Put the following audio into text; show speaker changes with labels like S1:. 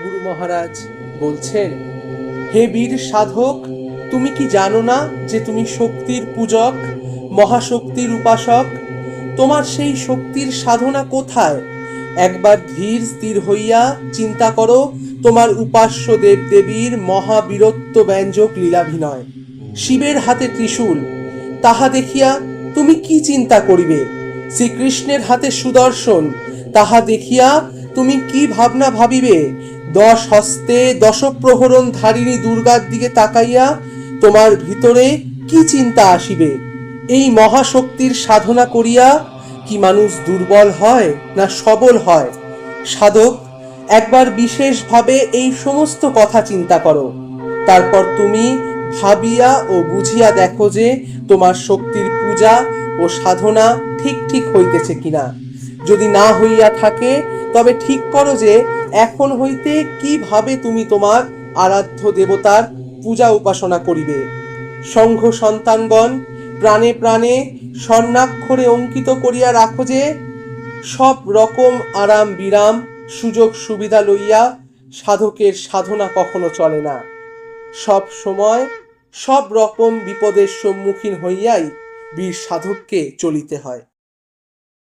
S1: গুরু মহারাজ বলছেন, হে বীর সাধক, তুমি কি জানো না যে তুমি শক্তির পূজক, মহাশক্তির উপাসক? তোমার সেই শক্তির সাধনা কোথায়? একবার ধীর স্থির হইয়া চিন্তা করো তোমার উপাস্য দেবদেবীর মহাবীরত্ব ব্যঞ্জক লীলাভিনয়। শিবের হাতে ত্রিশূল, তাহা দেখিয়া তুমি কি চিন্তা করিবে? শ্রীকৃষ্ণের হাতে সুদর্শন, তাহা দেখিয়া তুমি কি ভাবনা ভাবিবে? 10 হস্তে 10 প্রহরণ ধারিণী দুর্গার দিকে তাকাইয়া তোমার ভিতরে কি চিন্তা আসিবে? এই মহাশক্তির সাধনা করিয়া কি মানুষ দুর্বল হয় না সবল হয়? সাধক, একবার বিশেষভাবে এই সমস্ত কথা চিন্তা করো। তারপর তুমি ভাবিয়া ও বুঝিয়া দেখো যে তোমার শক্তির পূজা ও সাধনা ঠিক ঠিক হইতেছে কিনা। যদি না হইয়া থাকে, তবে ঠিক করো যে এখন হইতে কিভাবে তুমি তোমার আরাধ্য দেবতার পূজা উপাসনা করিবে। সংঘ সন্তানগণ, প্রাণে প্রাণে স্বর্ণাক্ষরে অঙ্কিত করিয়া রাখো যে সব রকম আরাম বিরাম সুযোগ সুবিধা লইয়া সাধকের সাধনা কখনো চলে না। সব সময় সব রকম বিপদের সম্মুখীন হইয়াই বীর সাধককে চলিতে হয়।